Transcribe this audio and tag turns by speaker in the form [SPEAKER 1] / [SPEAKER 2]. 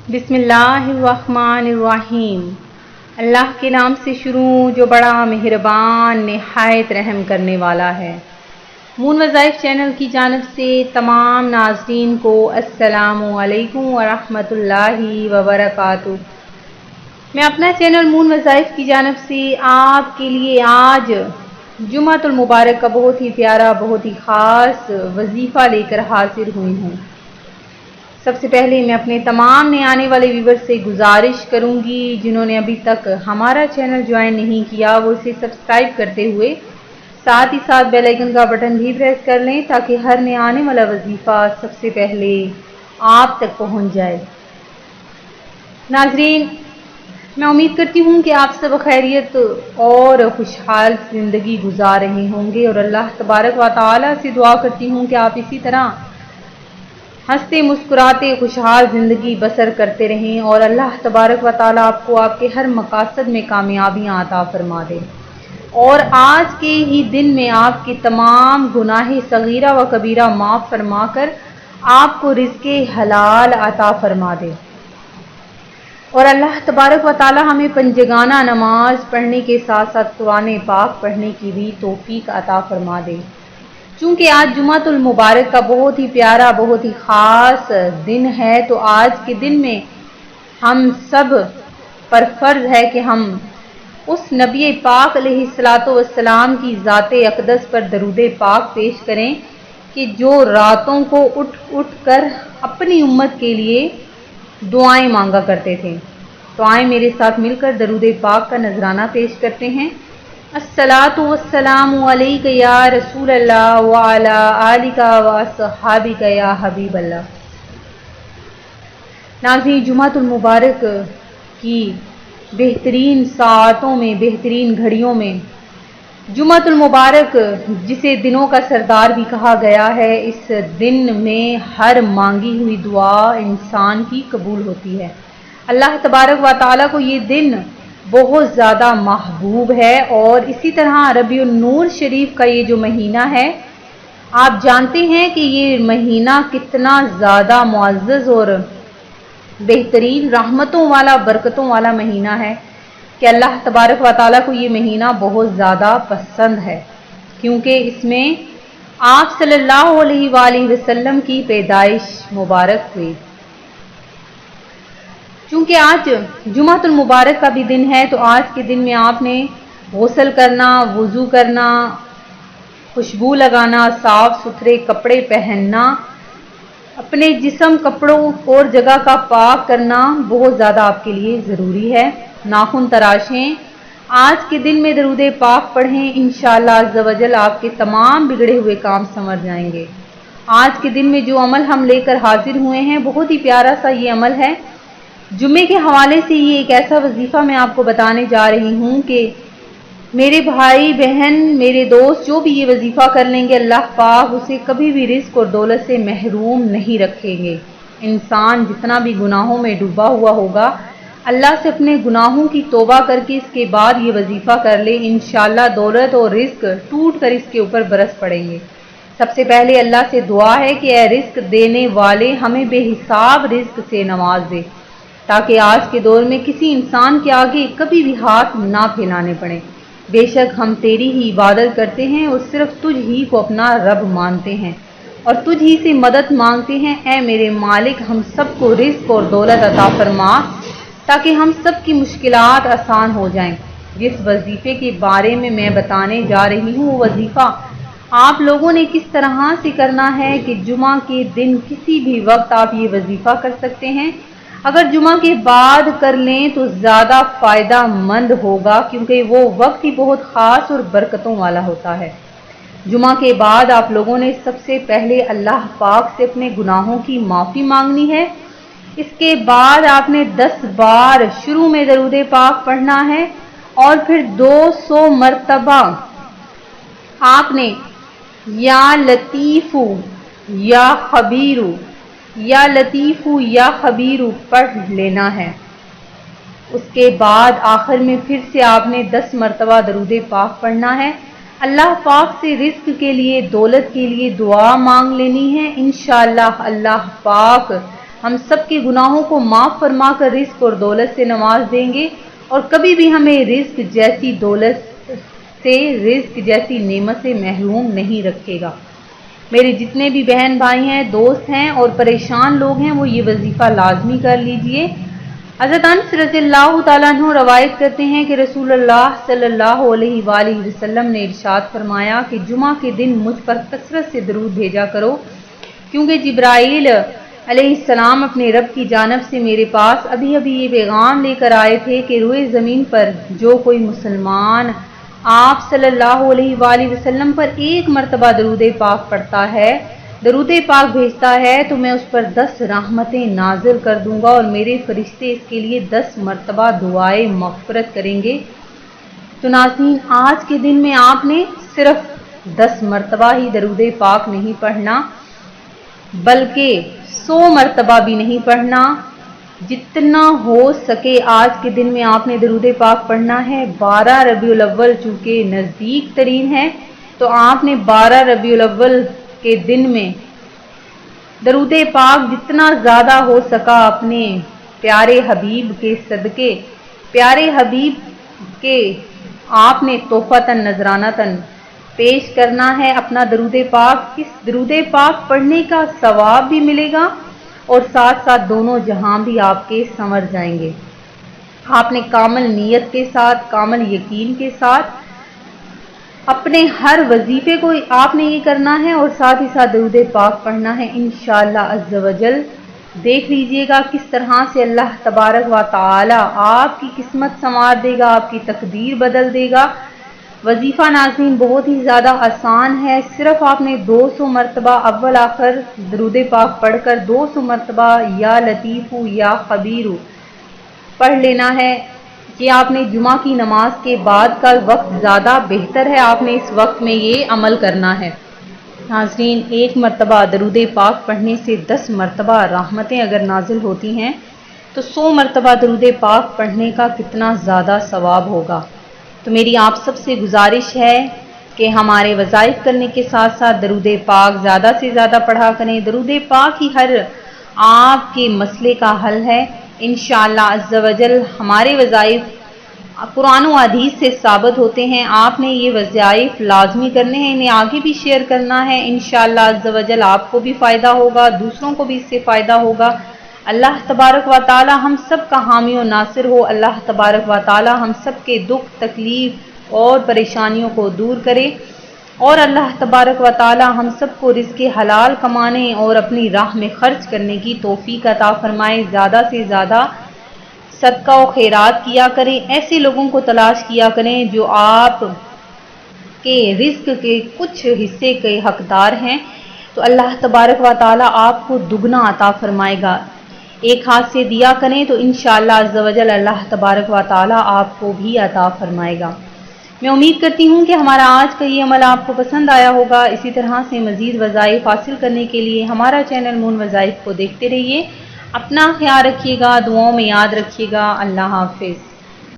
[SPEAKER 1] बिस्मिल्लाहिर्रहमानिर्रहीम। अल्लाह के नाम से शुरू जो बड़ा मेहरबान निहायत रहम करने वाला है। मून वज़ाइफ चैनल की जानिब से तमाम नाज़रीन को अस्सलामु अलैकुम व रहमतुल्लाहि व बरकातुहू। मैं अपना चैनल मून वज़ाइफ की जानिब से आपके लिए आज जुमातुल मुबारक का बहुत ही प्यारा, बहुत ही ख़ास वजीफ़ा लेकर हाजिर हुई हूँ। सबसे पहले मैं अपने तमाम नए आने वाले व्यूअर्स से गुजारिश करूंगी, जिन्होंने अभी तक हमारा चैनल ज्वाइन नहीं किया वो इसे सब्सक्राइब करते हुए साथ ही साथ बेल आइकन का बटन भी प्रेस कर लें, ताकि हर नया आने वाला वजीफ़ा सबसे पहले आप तक पहुंच जाए। नाज़रीन, मैं उम्मीद करती हूँ कि आप सब खैरियत और खुशहाल ज़िंदगी गुजार रहे होंगे, और अल्लाह तबारक व तआला से दुआ करती हूँ कि आप इसी तरह हंसते मुस्कुराते खुशहाल ज़िंदगी बसर करते रहें और अल्लाह तबारक व तआला आपको आपके हर मकासद में कामयाबियाँ अता फरमा दे, और आज के ही दिन में आपके तमाम गुनाह सगीरा व कबीरा माफ़ फरमा कर आपको रिज़्क़े हलाल अता फरमा दे। और अल्लाह तबारक व तआला हमें पंजगाना नमाज पढ़ने के साथ साथ कुरान पाक पढ़ने की भी तौफीक अता फरमा दे। चूँकि आज जुमातुल मुबारक का बहुत ही प्यारा, बहुत ही ख़ास दिन है, तो आज के दिन में हम सब पर फ़र्ज़ है कि हम उस नबी पाक अलैहिस्सलातु वस्सलाम की ज़ाते अक़दस पर दरूद पाक पेश करें कि जो रातों को उठ उठ कर अपनी उम्मत के लिए दुआएं मांगा करते थे। तो आए मेरे साथ मिलकर दरूद पाक का नजराना पेश करते हैं। अस्सलातु वस्सलामु अलैका या रसूल अल्लाह व अला आलिका व अस्हाबिका या हबीब अल्लाह। नाज़रीन, जुमातुल मुबारक की बेहतरीन साअतों में, बेहतरीन घड़ियों में जुमातुल मुबारक, जिसे दिनों का सरदार भी कहा गया है, इस दिन में हर मांगी हुई दुआ इंसान की कबूल होती है। अल्लाह तबारक व तआला को ये दिन बहुत ज़्यादा महबूब है, और इसी तरह रबीउन नूर शरीफ का ये जो महीना है, आप जानते हैं कि ये महीना कितना ज़्यादा मुअज़्ज़ज़ और बेहतरीन रहमतों वाला, बरकतों वाला महीना है कि अल्लाह तबारक व तआला को ये महीना बहुत ज़्यादा पसंद है, क्योंकि इसमें आप सल्लल्लाहु अलैहि वसल्लम की पैदाइश मुबारक हुई। चूँकि आज जुमातुल मुबारक का भी दिन है, तो आज के दिन में आपने गुस्ल करना, वज़ू करना, खुशबू लगाना, साफ़ सुथरे कपड़े पहनना, अपने जिस्म, कपड़ों और जगह का पाक करना बहुत ज़्यादा आपके लिए ज़रूरी है। नाखून तराशें, आज के दिन में दरूद पाक पढ़ें, इंशाअल्लाह अज़्ज़ व जल आपके तमाम बिगड़े हुए काम संवर जाएंगे। आज के दिन में जो अमल हम लेकर हाजिर हुए हैं, बहुत ही प्यारा सा ये अमल है। जुम्मे के हवाले से ये एक ऐसा वजीफ़ा मैं आपको बताने जा रही हूँ कि मेरे भाई बहन, मेरे दोस्त जो भी ये वजीफ़ा कर लेंगे, अल्लाह पाक उसे कभी भी रिज़्क़ और दौलत से महरूम नहीं रखेंगे। इंसान जितना भी गुनाहों में डूबा हुआ होगा, अल्लाह से अपने गुनाहों की तौबा करके इसके बाद ये वजीफ़ा कर ले, इंशाअल्लाह दौलत और रिज़्क़ टूट कर इसके ऊपर बरस पड़ेंगे। सबसे पहले अल्लाह से दुआ है कि ऐ रिज़्क़ देने वाले, हमें बेहिसाब रिज़्क़ से नवाज दे, ताकि आज के दौर में किसी इंसान के आगे कभी भी हाथ ना फैलाने पड़े। बेशक हम तेरी ही इबादत करते हैं और सिर्फ तुझ ही को अपना रब मानते हैं और तुझ ही से मदद मांगते हैं। ऐ मेरे मालिक, हम सबको रिज़्क़ और दौलत अता फरमा, ताकि हम सब की मुश्किलात आसान हो जाएं। जिस वजीफ़े के बारे में मैं बताने जा रही हूँ, वो वजीफ़ा आप लोगों ने किस तरह से करना है कि जुमा के दिन किसी भी वक्त आप ये वजीफ़ा कर सकते हैं। अगर जुमा के बाद कर लें तो ज़्यादा फ़ायदा मंद होगा, क्योंकि वो वक्त ही बहुत ख़ास और बरकतों वाला होता है। जुमा के बाद आप लोगों ने सबसे पहले अल्लाह पाक से अपने गुनाहों की माफ़ी मांगनी है। इसके बाद आपने 10 बार शुरू में दरूद पाक पढ़ना है, और फिर 200 मरतबा आपने या लतीफ़ू या खबीरू, या लतीफ़ू या खबीरू पढ़ लेना है। उसके बाद आखिर में फिर से आपने 10 मरतबा दरूद पाक पढ़ना है। अल्लाह पाक से रिज़्क़ के लिए, दौलत के लिए दुआ मांग लेनी है। इंशाअल्लाह अल्लाह पाक ہم سب کے گناہوں کو معاف فرما کر رزق اور دولت سے نواز دیں گے اور کبھی بھی ہمیں رزق جیسی دولت سے، رزق جیسی نعمت سے محروم نہیں رکھے گا۔ میرے جتنے بھی بہن بھائی ہیں، دوست ہیں اور پریشان لوگ ہیں، وہ یہ وظیفہ لازمی کر لیجئے۔ حضرت انس رضی اللہ تعالیٰ عنہ روایت کرتے ہیں کہ رسول اللہ صلی اللہ علیہ وآلہ وسلم نے ارشاد فرمایا کہ جمعہ کے دن مجھ پر کثرت سے درود بھیجا کرو، کیونکہ جبرائیل علیہ السلام اپنے رب کی جانب سے میرے پاس ابھی یہ پیغام لے کر آئے تھے کہ روئے زمین پر جو کوئی مسلمان آپ صلی اللہ علیہ وآلہ وسلم پر ایک مرتبہ درود پاک پڑھتا ہے، درود پاک بھیجتا ہے، تو میں اس پر 10 رحمتیں نازل کر دوں گا اور میرے فرشتے اس کے لیے 10 مرتبہ دعائے مغفرت کریں گے۔ تو ناظرین، آج کے دن میں آپ نے صرف 10 مرتبہ ہی درود پاک نہیں پڑھنا، بلکہ 100 مرتبہ بھی نہیں پڑھنا، جتنا ہو سکے آج کے دن میں آپ نے درود پاک پڑھنا ہے۔ 12 ربیع الاول چونکہ نزدیک ترین ہے، تو آپ نے 12 ربیع الاول کے دن میں درود پاک جتنا زیادہ ہو سکا اپنے پیارے حبیب کے صدقے، پیارے حبیب کے آپ نے تحفۃً نذرانۃً پیش کرنا ہے اپنا درود پاک۔ اس درود پاک پڑھنے کا ثواب بھی ملے گا اور ساتھ ساتھ دونوں جہاں بھی آپ کے سنور جائیں گے۔ آپ نے کامل نیت کے ساتھ، کامل یقین کے ساتھ اپنے ہر وظیفے کو آپ نے یہ کرنا ہے اور ساتھ ہی ساتھ درود پاک پڑھنا ہے۔ انشاءاللہ عز و جل دیکھ لیجئے گا کس طرح سے اللہ تبارک و تعالی آپ کی قسمت سنوار دے گا، آپ کی تقدیر بدل دے گا۔ وظیفہ ناظرین بہت ہی زیادہ آسان ہے، صرف آپ نے 200 مرتبہ اول آخر درود پاک پڑھ کر 200 مرتبہ یا لطیف یا خبیر پڑھ لینا ہے۔ یہ آپ نے جمعہ کی نماز کے بعد کا وقت زیادہ بہتر ہے، آپ نے اس وقت میں یہ عمل کرنا ہے۔ ناظرین، 1 مرتبہ درود پاک پڑھنے سے 10 مرتبہ رحمتیں اگر نازل ہوتی ہیں تو 100 مرتبہ درود پاک پڑھنے کا کتنا زیادہ ثواب ہوگا۔ تو میری آپ سب سے گزارش ہے کہ ہمارے وظائف کرنے کے ساتھ ساتھ درود پاک زیادہ سے زیادہ پڑھا کریں۔ درود پاک ہی ہر آپ کے مسئلے کا حل ہے۔ انشاءاللہ عز و جل ہمارے وظائف قرآن و حدیث سے ثابت ہوتے ہیں، آپ نے یہ وظائف لازمی کرنے ہیں، انہیں آگے بھی شیئر کرنا ہے۔ انشاءاللہ عز و جل آپ کو بھی فائدہ ہوگا، دوسروں کو بھی اس سے فائدہ ہوگا۔ اللہ تبارک و تعالی ہم سب کا حامی و ناصر ہو۔ اللہ تبارک و تعالی ہم سب کے دکھ، تکلیف اور پریشانیوں کو دور کرے، اور اللہ تبارک و تعالی ہم سب کو رزق حلال کمانے اور اپنی راہ میں خرچ کرنے کی توفیق عطا فرمائے۔ زیادہ سے زیادہ صدقہ و خیرات کیا کریں، ایسے لوگوں کو تلاش کیا کریں جو آپ کے رزق کے کچھ حصے کے حقدار ہیں، تو اللہ تبارک و تعالی آپ کو دگنا عطا فرمائے گا۔ ایک ہاتھ سے دیا کریں تو انشاءاللہ عز و جل اللہ تبارک و تعالی آپ کو بھی عطا فرمائے گا۔ میں امید کرتی ہوں کہ ہمارا آج کا یہ عمل آپ کو پسند آیا ہوگا۔ اسی طرح سے مزید وظائف حاصل کرنے کے لیے ہمارا چینل مون وظائف کو دیکھتے رہیے۔ اپنا خیال رکھیے گا، دعاؤں میں یاد رکھیے گا۔ اللہ حافظ۔